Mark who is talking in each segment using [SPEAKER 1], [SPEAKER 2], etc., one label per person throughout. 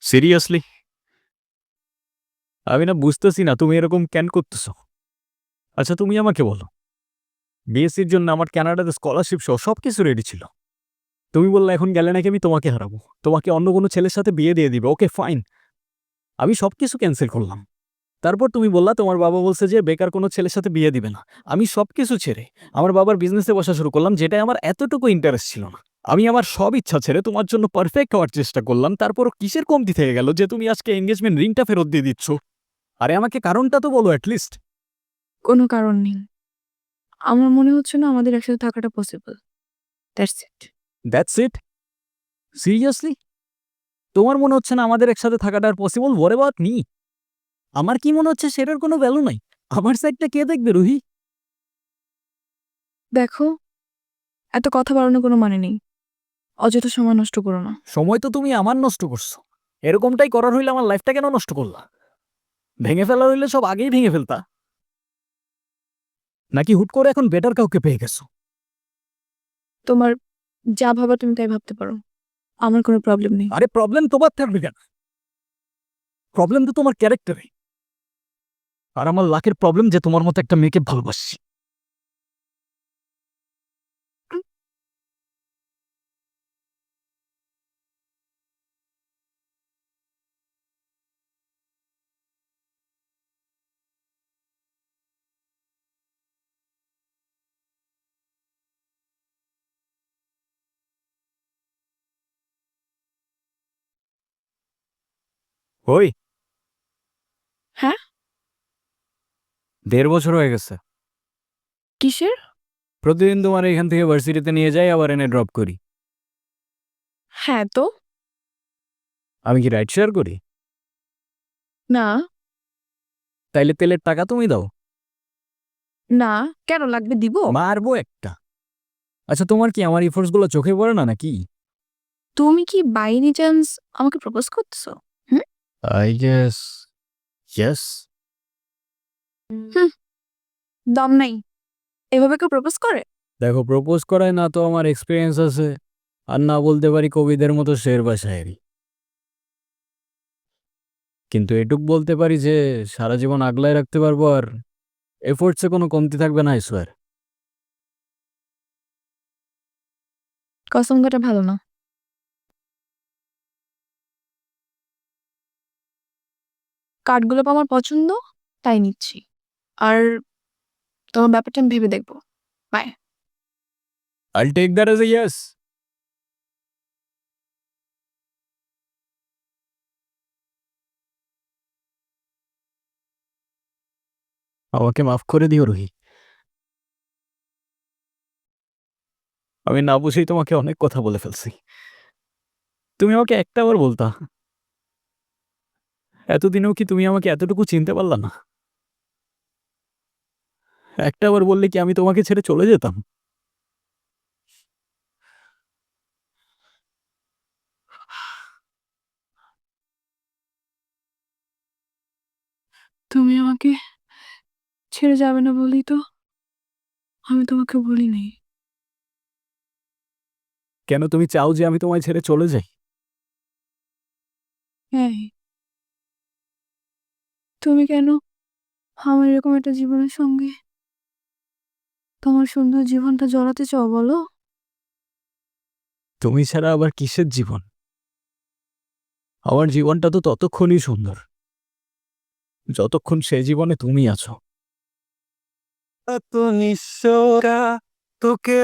[SPEAKER 1] Seriously? আমি না বুঝতেছি না তুমি এরকম কেন করতেছো? আচ্ছা তুমি আমাকে বলো, বিএসসির জন্য আমার কানাডাতে স্কলারশিপ সহ সবকিছু রেডি ছিল। তুমি বললে এখন গেলে নাকি আমি তোমাকে হারাবো। তোমাকে অন্য কোনো ছেলের সাথে বিয়ে দিয়ে দিবে। Okay fine. আমি সবকিছু ক্যানসেল করলাম। তারপর তুমি বললা তোমার বাবা বলছে যে বেকার কোনো ছেলের সাথে বিয়ে দিবে না। আমি সবকিছু ছেড়ে আমার বাবার বিজনেসে বসা শুরু করলাম, যেটায় আমার এতটুকু ইন্টারেস্ট ছিল না। আমি আমার সব ইচ্ছা ছেড়ে তোমার জন্য পারফেক্ট হওয়ার চেষ্টা করলাম। তারপরও কিসের কমতি থেকে গেল যে তুমি আজকে এনগেজমেন্ট রিংটা ফেরত দিয়ে দিচ্ছ? আরে আমাকে কারণটা তো বলো অ্যাটলিস্ট।
[SPEAKER 2] কোনো কারণ নেই। আমার মনে হচ্ছে না আমাদের একসাথে থাকাটা possible. That's it.
[SPEAKER 1] That's it? Seriously? তোমার মনে হচ্ছে না আমাদের একসাথে থাকাটা আর পসিবল? What about me? আমার কি মনে হচ্ছে সেটার কোনো ভ্যালু নাই? আমার সাইডটা কে দেখবে রুহি?
[SPEAKER 2] দেখো, এত কথা বাড়ানোর কোনো মানে নেই। অযথা সময় নষ্ট করো না।
[SPEAKER 1] সময় তো তুমি আমার নষ্ট করছো। এরকমটাই করার হইলে আমার লাইফটা কেন নষ্ট করলা? ভেঙে ফেলা হইলে সব আগেই ভেঙে ফেলতা। নাকি হুট করে এখন বেটার কাউকে পেয়ে গেছো?
[SPEAKER 2] তোমার যা ভাবা তুমি তাই ভাবতে পারো। আমার কোনো প্রবলেম নেই।
[SPEAKER 1] আরে প্রবলেম তোমার থাকবে কেন? প্রবলেম তো তোমার ক্যারেক্টারে। আর আমার লাকের প্রবলেম যে তোমার মতো একটা মেয়েকে ভালোবাসি। ওই
[SPEAKER 2] হ্যাঁ?
[SPEAKER 1] 1.5 বছর হয়ে গেছে।
[SPEAKER 2] কিসের?
[SPEAKER 1] প্রতিদিন তোমার এখান থেকে ভার্সিটিতে নিয়ে যাই, আবার এনে ড্রপ করি।
[SPEAKER 2] হ্যাঁ তো।
[SPEAKER 1] আমি কি রাইড শেয়ার করি?
[SPEAKER 2] না।
[SPEAKER 1] তাইলে তেলের টাকা তুমি দাও।
[SPEAKER 2] না, কেন লাগবে দিব?
[SPEAKER 1] মারবো একটা। আচ্ছা তোমার কি আমার ইফোর্টস গুলো চোখে পড়ে না নাকি?
[SPEAKER 2] তুমি কি বাই এনি চান্স আমাকে প্রপোজ করতেছো? হুম?
[SPEAKER 1] I guess yes.
[SPEAKER 2] হুম, দম নাই। এভাবে কেউ প্রপোজ করে?
[SPEAKER 1] দেখো, প্রপোজ করায় না তো আমার এক্সপিরিয়েন্স আছে, আর না বলতে পারি কবিদের মতো শের বা শায়েরি। কিন্তু এটুক বলতে পারি যে সারা জীবন আগলায় রাখতে পারবো, আর এফোর্টসে কোনো কমতি থাকবে না, আই সোয়ার।
[SPEAKER 2] কসম কাটা ভালো না। কার্ডগুলো আমার পছন্দ, তাই নিচ্ছি। আর তোমার ব্যাপারটা আমি ভেবে দেখবো। Bye.
[SPEAKER 1] I'll take that as a yes. আমাকে মাফ করে দিও রুহি। আমি না বুঝেই তোমাকে অনেক কথা বলে ফেলছি। তুমি আমাকে একটাবার বলতা। এতদিনেও কি তুমি আমাকে এতটুকু চিনতে পারলা না? একটাবার বললে কি আমি তোমাকে ছেড়ে চলে যেতাম?
[SPEAKER 2] তুমি আমাকে ছেড়ে যাবে না বলেই তো আমি তোমাকে বলি নাই।
[SPEAKER 1] কেন তুমি চাও যে আমি তোমায় ছেড়ে চলে যাই?
[SPEAKER 2] হ্যাঁ, তুমি কেন আমার এরকম একটা জীবনের সঙ্গে তোমার সুন্দর জীবনটা জড়াতে চাও বলো?
[SPEAKER 1] তুমি ছাড়া আবার কিসের জীবন? আমার জীবনটা তো ততক্ষণই সুন্দর যতক্ষণ সে জীবনে তুমি আছো। এত নিঃস্বরা তোকে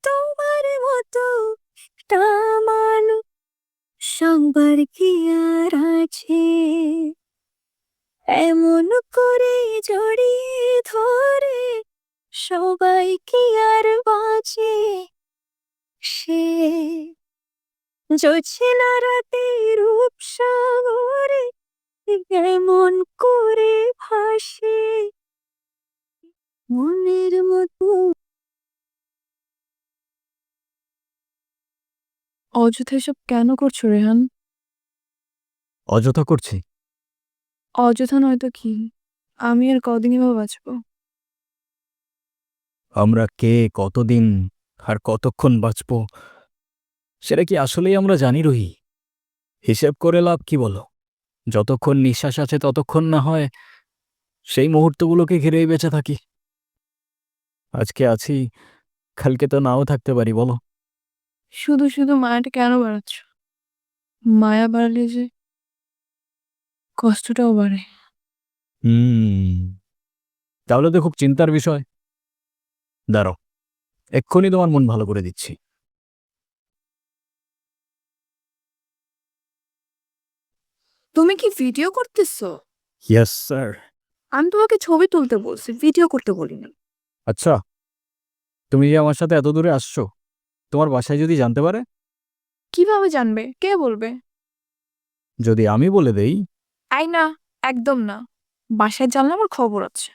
[SPEAKER 2] তোমার মতো একটা মানুষ সবার কি আর আছে, এমন করে জড়িয়ে ধরে সবাই কি আর বাঁচে। সে জোছনা রাতে রূপসাগরে এমন করে ভাসে মনের মতো। অযথা এসব কেন করছো রেহান?
[SPEAKER 1] অযথা করছি?
[SPEAKER 2] অযথা নয়তো কি? আমি আর কদিনই বা বাঁচবো?
[SPEAKER 1] আমরা কে, কতদিন আর কতক্ষণ বাঁচব সেটা কি আসলেই আমরা জানি রুহি? হিসেব করে লাভ কি বলো? যতক্ষণ নিঃশ্বাস আছে ততক্ষণ না হয় সেই মুহূর্তগুলোকে ঘিরেই বেঁচে থাকি। আজকে আছি, কালকে তো নাও থাকতে পারি, বলো?
[SPEAKER 2] শুধু শুধু মায়াটা কেন বাড়াচ্ছ? মায়া বাড়লে যে কষ্টটাও বাড়ে।
[SPEAKER 1] হুম, তাহলে তো খুব চিন্তার বিষয়। দাঁড়াও, এক্ষুনি তোমার মন ভালো করে দিচ্ছি।
[SPEAKER 2] তুমি কি ভিডিও করতেছো?
[SPEAKER 1] Yes sir.
[SPEAKER 2] আমি তোমাকে ছবি তুলতে বলছি, ভিডিও করতে বলিনি।
[SPEAKER 1] আচ্ছা, তুমি যে আমার সাথে এত দূরে আসছো, তোমার বাসায় যদি জানতে পারে?
[SPEAKER 2] কিভাবে জানবে? কে বলবে?
[SPEAKER 1] যদি আমি বলে দেই?
[SPEAKER 2] আই না, একদম না। বাসায় জানলে আমার খবর আছে।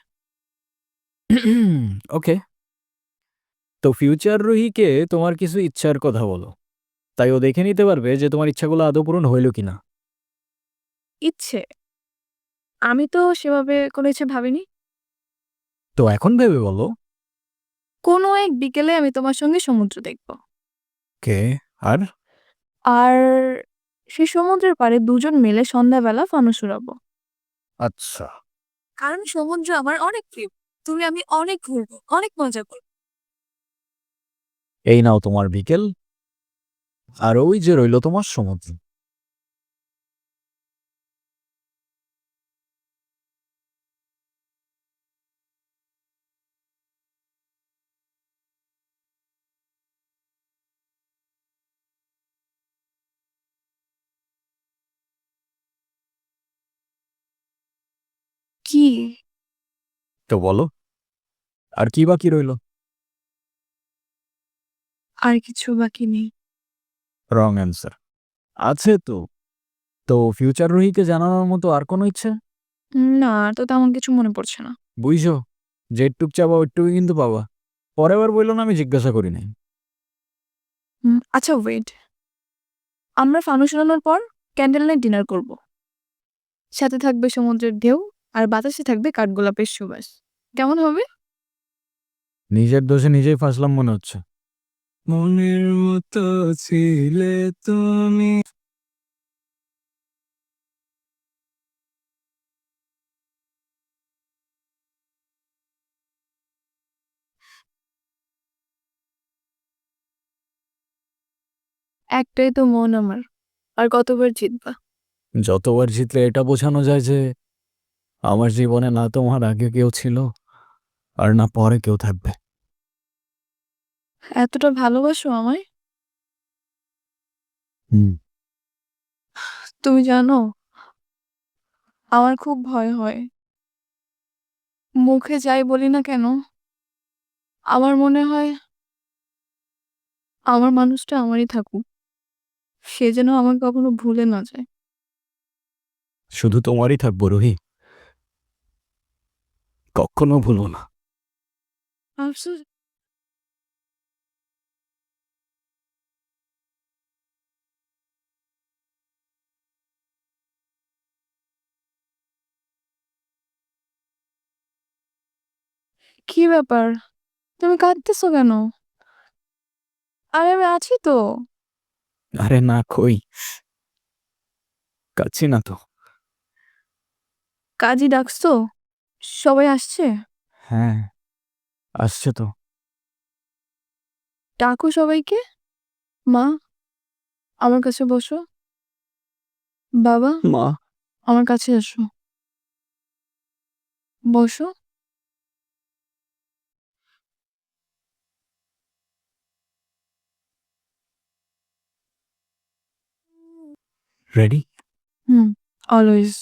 [SPEAKER 1] ওকে, তো ফিউচার রুহিকে তোমার কিছু ইচ্ছার কথা বলো, তাই ও দেখে নিতে পারবে যে তোমার ইচ্ছাগুলো আদৌ পূরণ হইল কিনা।
[SPEAKER 2] ইচ্ছে? আমি তো সেভাবে কোনো ইচ্ছে ভাবিনি।
[SPEAKER 1] তো এখন ভেবে বলো।
[SPEAKER 2] কোনো এক বিকেলে আমি তোমার সঙ্গে সমুদ্র দেখব।
[SPEAKER 1] কে? আর?
[SPEAKER 2] আর সেই সমুদ্রের পাড়ে দুজন মিলে সন্ধ্যাবেলা ফানুস উড়াবো।
[SPEAKER 1] আচ্ছা।
[SPEAKER 2] কারণ সমুদ্র আমার অনেক প্রিয়। তুমি আমি অনেক ঘুরবো, অনেক মজা করবো।
[SPEAKER 1] এই নাও তোমার বিকেল, আর ওই যে রইল তোমার সমুদ্র।
[SPEAKER 2] কি?
[SPEAKER 1] তো বলো, আর কি বাকি রইল?
[SPEAKER 2] আর কিছু বাকি নেই।
[SPEAKER 1] Wrong answer. আছে তো। তো ফিউচার রুহিকে জানানোর মতো আর কোনো ইচ্ছে?
[SPEAKER 2] না, আর তো তেমন কিছু মনে পড়ছে না।
[SPEAKER 1] বুঝছো, যেটুক চাবা ওইটুকুই কিন্তু পাবা। পরের বার বললো না আমি জিজ্ঞাসা করি নাই।
[SPEAKER 2] আচ্ছা ওয়েট, আমরা ফানুস উড়ানোর পর ক্যান্ডেল নাইট ডিনার করব। সাথে থাকবে সমুদ্রের ঢেউ, আর বাতাসে থাকবে কাঠগোলাপের সুবাস। কেমন হবে?
[SPEAKER 1] নিজের দোষে নিজেই ফাঁসলাম মনে হচ্ছে। মনের মতো ছিলে তুমি।
[SPEAKER 2] একটাই তো মন আমার, আর কতবার জিতবা?
[SPEAKER 1] যতবার জিতলে এটা বোঝানো যায় যে আমার জীবনে না তোমার আগে কেউ ছিল, আর না পরে কেউ থাকবে।
[SPEAKER 2] এতটা ভালোবাসো আমায়?
[SPEAKER 1] হুম।
[SPEAKER 2] তুমি জানো, আমার খুব ভয় হয়। মুখে যাই বলি না কেন, আমার মনে হয় আমার মানুষটা আমারই থাকুক, সে যেন আমাকে কখনো ভুলে না যায়।
[SPEAKER 1] শুধু তোমারই থাকবো রুহি, কখনো ভুলবো না।
[SPEAKER 2] আফসোস। কি ব্যাপার? তুমি কাঁদতেছো কেন? আরে আমি আছি তো।
[SPEAKER 1] আরে না, কই কাচ্ছি না তো।
[SPEAKER 2] কাজী ডাকছো? সবাই আসছে?
[SPEAKER 1] হ্যাঁ, আসছে তো।
[SPEAKER 2] ডাকো সবাইকে। মা, আমার কাছে বসো। বাবা,
[SPEAKER 1] মা।
[SPEAKER 2] আমার কাছে এসো। বসো।
[SPEAKER 1] রেডি?
[SPEAKER 2] হুম, অলওয়েজ।